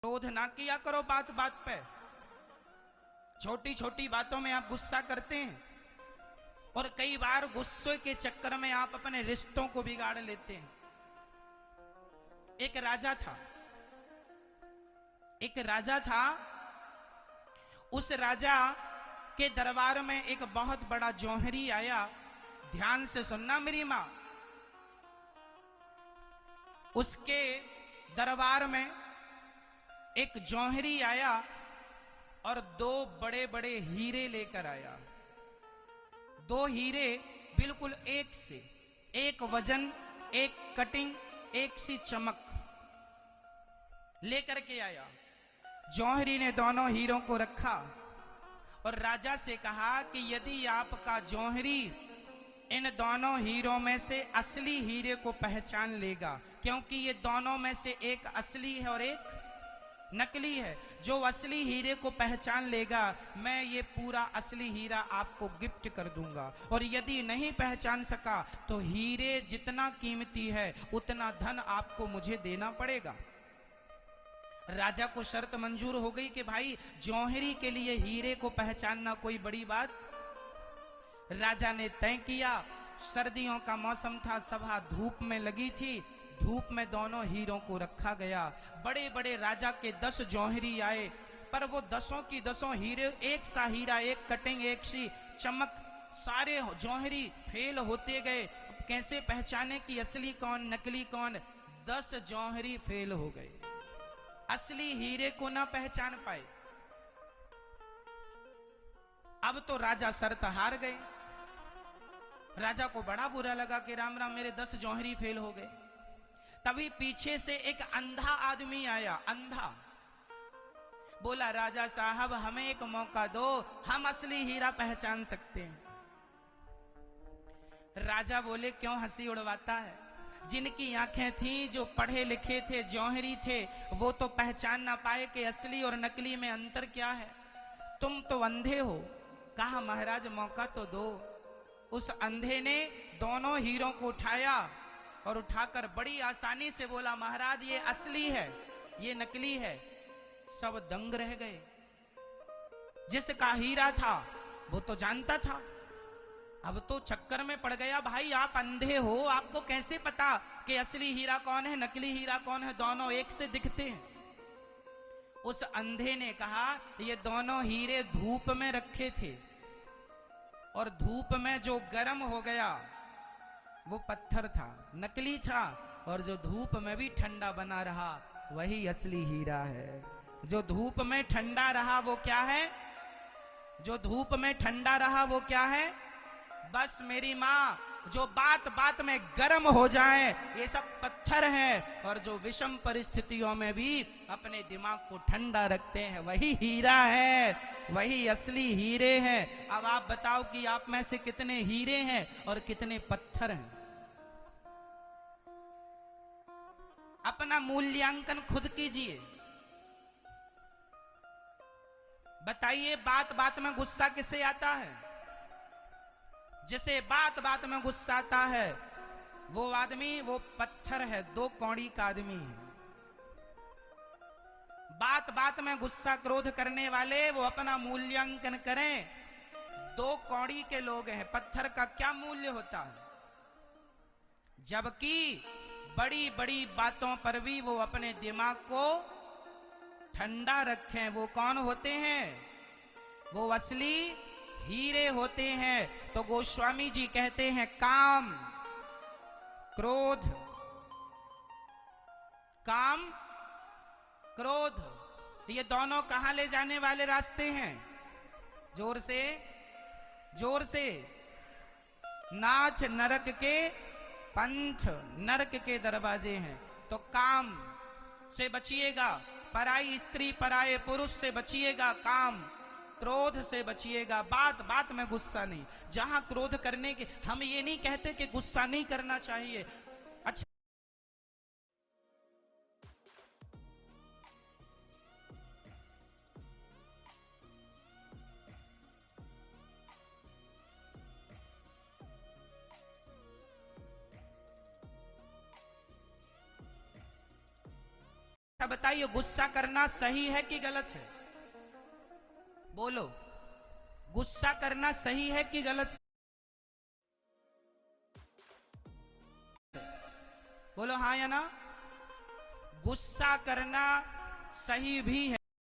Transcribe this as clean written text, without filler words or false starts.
क्रोध ना किया करो बात बात पे। छोटी छोटी बातों में आप गुस्सा करते हैं और कई बार गुस्से के चक्कर में आप अपने रिश्तों को बिगाड़ लेते हैं। एक राजा था। उस राजा के दरबार में एक बहुत बड़ा जौहरी आया। ध्यान से सुनना मेरी मां। उसके दरबार में एक जौहरी आया और दो बड़े बड़े हीरे लेकर आया। दो हीरे बिल्कुल एक से, एक वजन, एक कटिंग, एक सी चमक लेकर के आया। जौहरी ने दोनों हीरों को रखा और राजा से कहा कि यदि आपका जौहरी इन दोनों हीरों में से असली हीरे को पहचान लेगा, क्योंकि ये दोनों में से एक असली है और एक नकली है, जो असली हीरे को पहचान लेगा मैं ये पूरा असली हीरा आपको गिफ्ट कर दूंगा, और यदि नहीं पहचान सका तो हीरे जितना कीमती है उतना धन आपको मुझे देना पड़ेगा। राजा को शर्त मंजूर हो गई कि भाई जौहरी के लिए हीरे को पहचानना कोई बड़ी बात। राजा ने तय किया। सर्दियों का मौसम था, सभा धूप में लगी थी। धूप में दोनों हीरों को रखा गया। बड़े बड़े राजा के 10 जौहरी आए, पर वो 10 की 10 हीरे, एक सा हीरा, एक कटिंग, एक सी चमक, सारे जौहरी फेल होते गए। कैसे पहचाने कि असली कौन नकली कौन? 10 जौहरी फेल हो गए, असली हीरे को ना पहचान पाए। अब तो राजा शर्त हार गए। राजा को बड़ा बुरा लगा कि राम राम मेरे 10 जौहरी फेल हो गए। तभी पीछे से एक अंधा आदमी आया। अंधा बोला, राजा साहब हमें एक मौका दो, हम असली हीरा पहचान सकते हैं। राजा बोले, क्यों हंसी उड़वाता है? जिनकी आंखें थी, जो पढ़े लिखे थे, जौहरी थे, वो तो पहचान ना पाए कि असली और नकली में अंतर क्या है। तुम तो अंधे हो। कहा, महाराज मौका तो दो। उस अंधे ने दोनों हीरों को उठाया और उठाकर बड़ी आसानी से बोला, महाराज ये असली है, ये नकली है। सब दंग रह गए। जिसका हीरा था वो तो जानता था, अब तो चक्कर में पड़ गया। भाई आप अंधे हो, आपको कैसे पता कि असली हीरा कौन है, नकली हीरा कौन है? दोनों एक से दिखते हैं। उस अंधे ने कहा, ये दोनों हीरे धूप में रखे थे और धूप में जो गर्म हो गया वो पत्थर था, नकली था, और जो धूप में भी ठंडा बना रहा वही असली हीरा है। जो धूप में ठंडा रहा वो क्या है? जो धूप में ठंडा रहा वो क्या है? बस मेरी माँ, जो बात बात में गर्म हो जाए ये सब पत्थर हैं, और जो विषम परिस्थितियों में भी अपने दिमाग को ठंडा रखते हैं वही हीरा है, वही असली हीरे हैं। अब आप बताओ कि आप में से कितने हीरे हैं और कितने पत्थर हैं? अपना मूल्यांकन खुद कीजिए। बताइए, बात बात में गुस्सा किसे आता है? जिसे बात बात में गुस्सा आता है वो आदमी, वो पत्थर है, 2 कौड़ी का आदमी है। बात बात में गुस्सा क्रोध करने वाले वो अपना मूल्यांकन करें। 2 कौड़ी के लोग हैं, पत्थर का क्या मूल्य होता है? जबकि बड़ी बड़ी बातों पर भी वो अपने दिमाग को ठंडा रखें। वो कौन होते हैं? वो असली हीरे होते हैं। तो गोस्वामी जी कहते हैं, काम क्रोध, काम क्रोध, ये दोनों कहां ले जाने वाले रास्ते हैं? जोर से, जोर से। नाच नरक के पंथ, नरक के दरवाजे हैं। तो काम से बचिएगा, पराई स्त्री पराये पुरुष से बचिएगा, काम क्रोध से बचिएगा। बात बात में गुस्सा नहीं। जहां क्रोध करने के, हम ये नहीं कहते कि गुस्सा नहीं करना चाहिए। अच्छा, अच्छा बताइए, गुस्सा करना सही है कि गलत है? बोलो, गुस्सा करना सही है कि गलत है? बोलो हाँ या ना। गुस्सा करना सही भी है।